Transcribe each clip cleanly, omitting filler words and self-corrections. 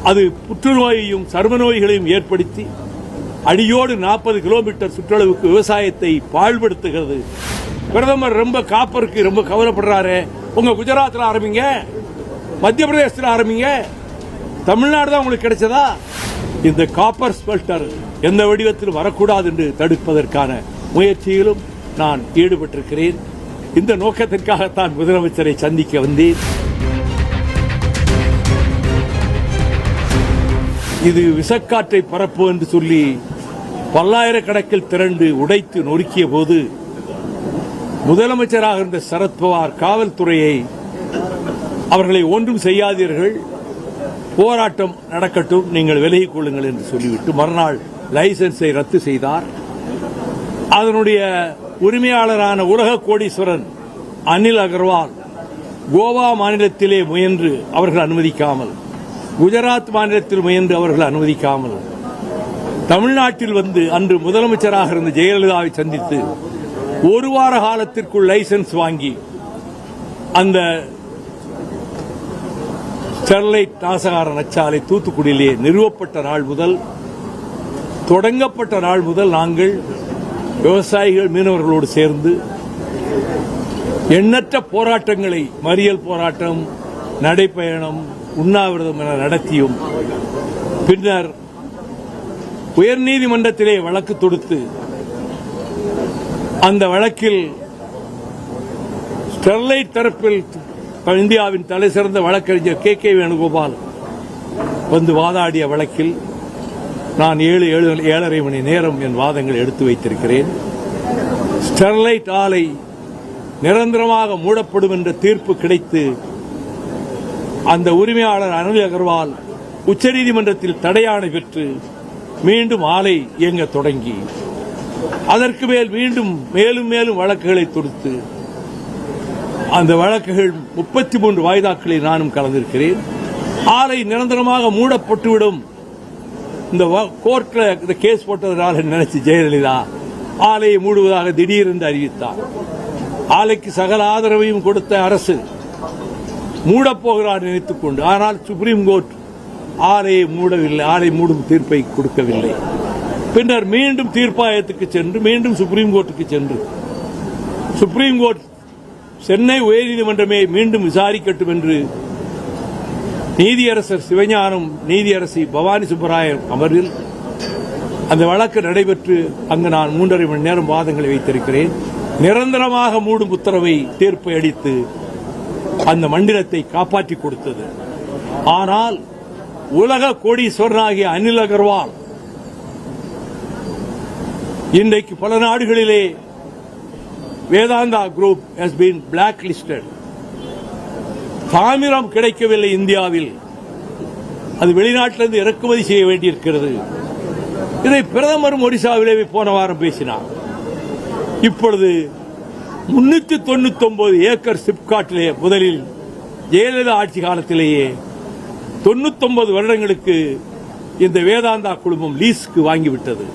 அது புற்றுநோயையும் சர்ம நோய்களையும் ஏற்படுத்தி அடியோடு 40 கிலோமீட்டர் சுற்றளவுக்கு விவசாயத்தை பாழ்படுத்துகிறது. பிரதமர் ரொம்ப காப்பருக்கு ரொம்ப கவலைப்படுறாரு. உங்க குஜராத்தில் ஆரம்பிங்க, மத்திய பிரதேசத்தில் ஆரம்பிங்க, தமிழ்நாடு தான் உங்களுக்கு கிடைச்சதா? இந்த காப்பர் ஸ்மெல்டர் எந்த வடிவத்தில் வரக்கூடாது என்று தடுப்பதற்கான முயற்சியிலும் நான் ஈடுபட்டிருக்கிறேன். இந்த நோக்கத்திற்காகத்தான் முதலமைச்சரை சந்திக்க வந்தேன். இது விஷக்காற்றை பரப்பு என்று சொல்லி பல்லாயிரக்கணக்கில் திரண்டு உடைத்து நொறுக்கிய போது முதலமைச்சராக இருந்த சரத்பவார் காவல்துறையை அவர்களை ஒன்றும் செய்யாதீர்கள், போராட்டம் நடக்கட்டும், நீங்கள் விலகிக் கொள்ளுங்கள் என்று சொல்லிவிட்டு மறுநாள் லைசன்ஸை ரத்து செய்தார். அதனுடைய உரிமையாளரான உலக கோடீஸ்வரன் அனில் அகர்வால் கோவா மாநிலத்திலே முயன்று அவர்கள் அனுமதிக்காமல், குஜராத் மாநிலத்தில் முயன்று அவர்கள் அனுமதிக்காமல், தமிழ்நாட்டில் வந்து அன்று முதலமைச்சராக இருந்த ஜெயலலிதாவை சந்தித்து ஒரு வார காலத்திற்குள் லைசன்ஸ் வாங்கி அந்த ஸ்டெர்லைட் நாசகார நச்சாலை தூத்துக்குடியிலே நிறுவப்பட்ட நாள் முதல், தொடங்கப்பட்ட நாள் முதல் நாங்கள் விவசாயிகள் மீனவர்களோடு சேர்ந்து எண்ணற்ற போராட்டங்களை, மறியல் போராட்டம், நடைப்பயணம், உண்ணாவிரதம் என நடத்தியும் பின்னர் உயர்நீதிமன்றத்திலே வழக்கு தொடுத்து அந்த வழக்கில் ஸ்டெர்லைட் தரப்பில் இந்தியாவின் தலைசிறந்த வழக்கறிஞர் கே வேணுகோபால் வந்து வாதாடிய வழக்கில் நான் 7.5 மணி நேரம் என் வாதங்களை எடுத்து வைத்திருக்கிறேன். ஸ்டெர்லைட் ஆலை நிரந்தரமாக மூடப்படும் என்ற தீர்ப்பு கிடைத்து அந்த உரிமையாளர் அனில் அகர்வால் உச்சநீதிமன்றத்தில் தடையாணை பெற்று மீண்டும் ஆலை இயங்க தொடங்கி அதற்கு மேல் மீண்டும் மேலும் வழக்குகளை தொடுத்து அந்த வழக்குகள் 33 வாய்தாக்களில் நானும் கலந்திருக்கிறேன். ஆலை நிரந்தரமாக மூடப்பட்டுவிடும், இந்த கோர்ட்ல இந்த கேஸ் போட்டதனால நினைச்சு ஜெயலலிதா ஆலையை மூடுவதாக திடீரென்று அறிவித்தார். ஆலைக்கு சகல ஆதரவையும் கொடுத்த அரசு மூடப்போகிறார் நினைத்துக் கொண்டு, ஆனால் சுப்ரீம் கோர்ட் ஆலையை மூடவில்லை, ஆலை மூடும் தீர்ப்பை கொடுக்கவில்லை. பின்னர் மீண்டும் தீர்ப்பாயத்துக்கு சென்று மீண்டும் சுப்ரீம் கோர்ட்டுக்கு சென்று சுப்ரீம் கோர்ட் சென்னை உயர்நீதிமன்றமே மீண்டும் விசாரிக்கட்டும் என்று நீதியரசர் சிவஞானம், நீதியரசி பவானி சுப்பராயன் அமர்வில் அந்த வழக்கு நடைபெற்று அங்கு நான் 3.5 மணி நேரம் வாதங்களை வைத்திருக்கிறேன். நிரந்தரமாக மூடும் உத்தரவை தீர்ப்பை அளித்து அந்த மண்டலத்தை காப்பாற்றிக் கொடுத்தது. ஆனால் உலக கோடீஸ்வரனாகிய அனில் அகர்வால் இன்றைக்கு பல நாடுகளிலே Vedanta group has been blacklisted. தாமிரம் கிடைக்கவில்லை இந்தியாவில், அது வெளிநாட்டிலிருந்து இறக்குமதி செய்ய வேண்டியிருக்கிறது. இதை பிரதமரும் ஒடிசாவிலே போன வாரம் பேசினார். இப்பொழுது 399 ஏக்கர் சிப்காட்டிலே முதலில் ஜெயலலிதா ஆட்சி காலத்திலேயே 99 வருடங்களுக்கு இந்த வேதாந்தா குழுமம் லீஸுக்கு வாங்கிவிட்டது.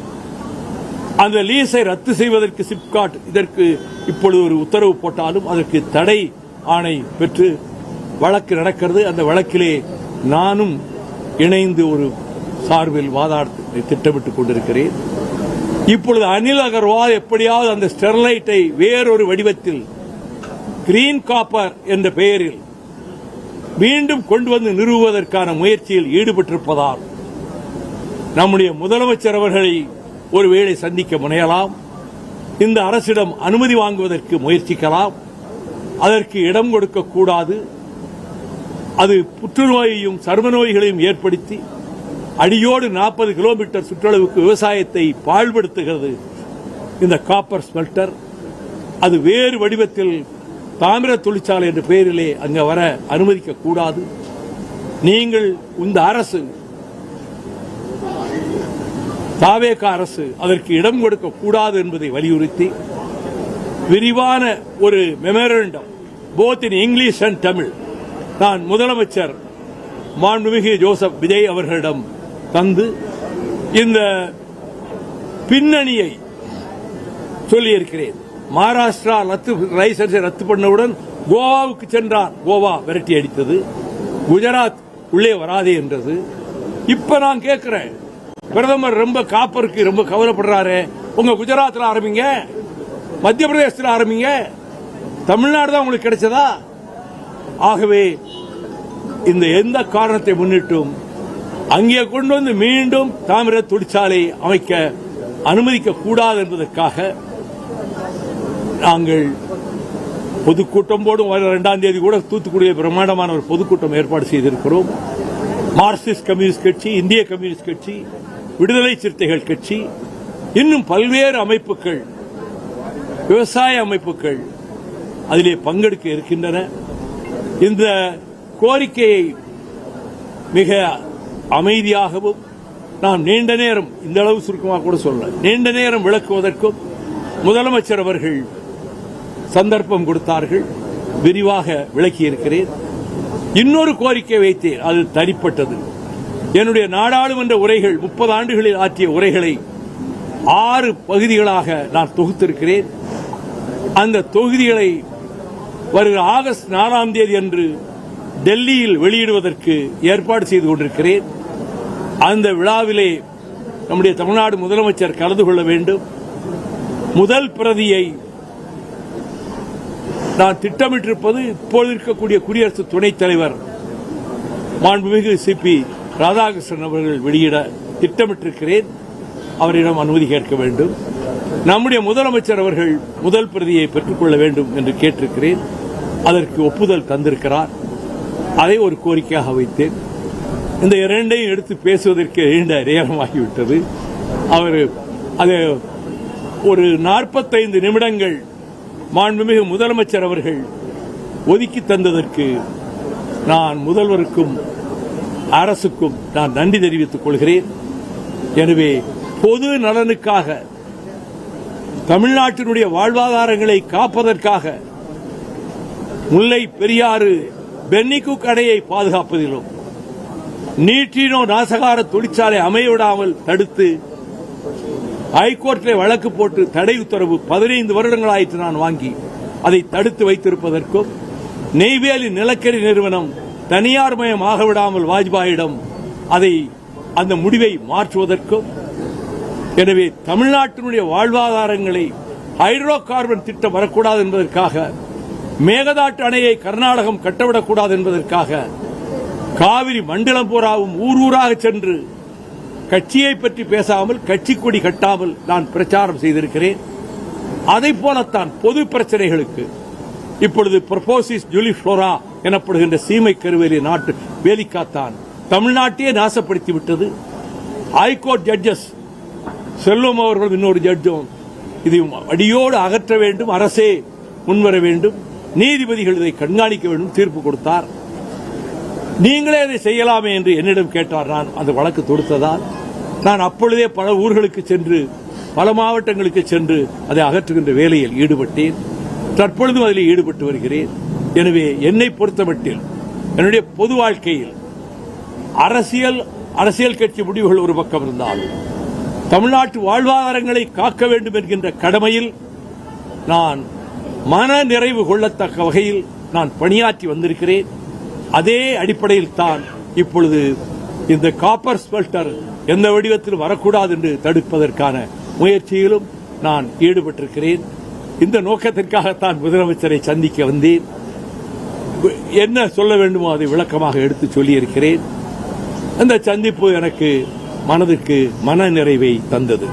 அந்த லீஸை ரத்து செய்வதற்கு சிப்காட் இதற்கு இப்பொழுது ஒரு உத்தரவு போட்டாலும் அதற்கு தடை ஆணை பெற்று வழக்கு நடக்கிறது. அந்த வழக்கிலே நானும் இணைந்து ஒரு சார்பில் வாதாட திட்டமிட்டுக் கொண்டிருக்கிறேன். இப்பொழுது அனில் அகர்வால் எப்படியாவது அந்த ஸ்டெர்லைட்டை வேறொரு வடிவத்தில் கிரீன் காப்பர் என்ற பெயரில் மீண்டும் கொண்டு வந்து நிறுவுவதற்கான முயற்சியில் ஈடுபட்டிருப்பதால் நம்முடைய முதலமைச்சர் அவர்களை ஒருவேளை சந்திக்க முனையலாம், இந்த அரசிடம் அனுமதி வாங்குவதற்கு முயற்சிக்கலாம். அதற்கு இடம் கொடுக்கக்கூடாது. அது புற்றுநோயையும் சர்ம நோய்களையும் ஏற்படுத்தி அடியோடு 40 கிலோமீட்டர் சுற்றளவுக்கு விவசாயத்தை பாழ்படுத்துகிறது இந்த காப்பர் ஸ்மெல்டர். அது வேறு வடிவத்தில் தாமிர தொழிற்சாலை என்ற பெயரிலே அங்கு வர அனுமதிக்கக்கூடாது. நீங்கள் இந்த அரசு, தாவேக அரசு அதற்கு இடம் கொடுக்கக்கூடாது என்பதை வலியுறுத்தி விரிவான ஒரு memorandum both in English and Tamil நான் முதலமைச்சர் மாண்புமிகு ஜோசப் விஜய் அவர்களிடம் தந்து இந்த பின்னணியை சொல்லியிருக்கிறேன். மகாராஷ்டிரா லைசன்ஸை ரத்து பண்ணவுடன் கோவாவுக்கு சென்றார், கோவா விரட்டி அடித்தது. குஜராத் உள்ளே வராதே என்றது. இப்ப நான் கேட்கிறேன், பிரதமர் ரொம்ப காப்பருக்கு ரொம்ப கவலைப்படுறாரு. உங்க குஜராத்தில் ஆரம்பிங்க, மத்திய பிரதேசத்தில் ஆரம்பிங்க, தமிழ்நாடு தான் உங்களுக்கு கிடைச்சதா? ஆகவே இந்த எந்த காரணத்தை முன்னிட்டும் அங்கே கொண்டு வந்து மீண்டும் தாமிர தொழிற்சாலை அமைக்க அனுமதிக்க கூடாது என்பதற்காக நாங்கள் பொதுக்கூட்டம் போடும். 2ஆம் தேதி கூட தூத்துக்குடியில் பிரம்மாண்டமான ஒரு பொதுக்கூட்டம் ஏற்பாடு செய்திருக்கிறோம். மார்க்சிஸ்ட் கம்யூனிஸ்ட் கட்சி, இந்திய கம்யூனிஸ்ட் கட்சி, விடுதலை சிறுத்தைகள் கட்சி, இன்னும் பல்வேறு அமைப்புகள், விவசாய அமைப்புகள் அதிலே பங்கெடுக்க இருக்கின்றன. இந்த கோரிக்கையை மிக அமைதியாகவும் நாம் நீண்ட நேரம், இந்த அளவு சுருக்கமாக கூட சொல்ல, நீண்ட நேரம் விளக்குவதற்கும் முதலமைச்சர் அவர்கள் சந்தர்ப்பம் கொடுத்தார்கள். விரிவாக விளக்கியிருக்கிறேன். இன்னொரு கோரிக்கை வைத்தேன், அது தனிப்பட்டது. என்னுடைய நாடாளுமன்ற உரைகள், 30 ஆண்டுகளில் ஆற்றிய உரைகளை 6 பகுதிகளாக நான் தொகுத்திருக்கிறேன். அந்த தொகுதிகளை வருகிற ஆகஸ்ட் 4ஆம் தேதி அன்று டெல்லியில் வெளியிடுவதற்கு ஏற்பாடு செய்து கொண்டிருக்கிறேன். அந்த விழாவிலே நம்முடைய தமிழ்நாடு முதலமைச்சர் கலந்து கொள்ள வேண்டும். முதல் பிரதியை நான் திட்டமிட்டிருப்பது இப்போது இருக்கக்கூடிய குடியரசு துணைத் தலைவர் மாண்புமிகு சிபி ராதாகிருஷ்ணன் அவர்கள் வெளியிட திட்டமிட்டிருக்கிறேன். அவரிடம் அனுமதி கேட்க வேண்டும். நம்முடைய முதலமைச்சர் அவர்கள் முதல் பிரதியை பெற்றுக்கொள்ள வேண்டும் என்று கேட்டிருக்கிறேன். அதற்கு ஒப்புதல் தந்திருக்கிறார். அதை ஒரு கோரிக்கையாக வைத்தேன். இந்த இரண்டையும் எடுத்து பேசுவதற்கு நீண்ட நேரமாகிவிட்டது. அவர் அதை ஒரு 45 நிமிடங்கள் மாண்புமிகு முதலமைச்சர் அவர்கள் ஒதுக்கி தந்ததற்கு நான் முதல்வருக்கும் அரசுக்கும் நான் நன்றி தெரிவித்துக் கொள்கிறேன். எனவே பொது நலனுக்காக, தமிழ்நாட்டினுடைய வாழ்வாதாரங்களை காப்பதற்காக முல்லை பெரியாறு பென்னிகுக் அணையை பாதுகாப்பதிலும் நீட்டினோ நாசகார தொழிற்சாலை அமையவிடாமல் தடுத்து ஹைகோர்ட்டில் வழக்கு போட்டு தடை உத்தரவு 15 வருடங்களாயிற்று நான் வாங்கி அதை தடுத்து வைத்திருப்பதற்கும், நெய்வேலி நிலக்கரி நிறுவனம் தனியார் மயம் ஆகவிடாமல் வாஜ்பாயிடம் அதை அந்த முடிவை மாற்றுவதற்கும், எனவே தமிழ்நாட்டினுடைய வாழ்வாதாரங்களை ஹைட்ரோ கார்பன் திட்டம் வரக்கூடாது என்பதற்காக, மேகதாட்டு அணையை கர்நாடகம் கட்டவிடக்கூடாது என்பதற்காக, காவிரி மண்டலம் பூராவும் ஊர் ஊராக சென்று கட்சியை பற்றி பேசாமல், கட்சி கொடி கட்டாமல் நான் பிரச்சாரம் செய்திருக்கிறேன். அதை போலத்தான் பொது பிரச்சனைகளுக்கு இப்பொழுது ப்ரொபோசிஸ் ஜூலிஃப்ளோரா எனப்படுகின்ற சீமை கருவேலி நாட்டு வேலிக்காத்தான் தமிழ்நாட்டையே நாசப்படுத்திவிட்டது. ஹைகோர்ட் ஜட்ஜஸ் செல்வம் அவர்கள் இன்னொரு ஜட்ஜும் இது அடியோடு அகற்ற வேண்டும், அரசே முன்வர வேண்டும், நீதிபதிகள் இதை கண்காணிக்க வேண்டும் தீர்ப்பு கொடுத்தார். நீங்களே அதை செய்யலாமே என்று என்னிடம் கேட்டார். நான் அந்த வழக்கு தொடுத்ததால் நான் அப்பொழுதே பல ஊர்களுக்கு சென்று, பல மாவட்டங்களுக்கு சென்று அதை அகற்றுகின்ற வேலையில் ஈடுபட்டேன். தற்பொழுதும் அதில் ஈடுபட்டு வருகிறேன். எனவே என்னை பொறுத்தமட்டில் என்னுடைய பொது வாழ்க்கையில் அரசியல் கட்சி முடிவுகள் ஒரு பக்கம் இருந்தாலும் தமிழ்நாட்டு வாழ்வாதாரங்களை காக்க வேண்டும் என்கின்ற கடமையில் நான் மன நிறைவு கொள்ளத்தக்க வகையில் நான் பணியாற்றி வந்திருக்கிறேன். அதே அடிப்படையில் தான் இப்பொழுது இந்த காப்பர் ஸ்மெல்டர் எந்த வடிவத்தில் வரக்கூடாது என்று தடுப்பதற்கான முயற்சியிலும் நான் ஈடுபட்டிருக்கிறேன். இந்த நோக்கத்திற்காகத்தான் முதலமைச்சரை சந்திக்க வந்தேன். என்ன சொல்ல வேண்டுமோ அதை விளக்கமாக எடுத்து சொல்லியிருக்கிறேன். அந்த சந்திப்பு எனக்கு மனதிற்கு மன நிறைவை தந்தது.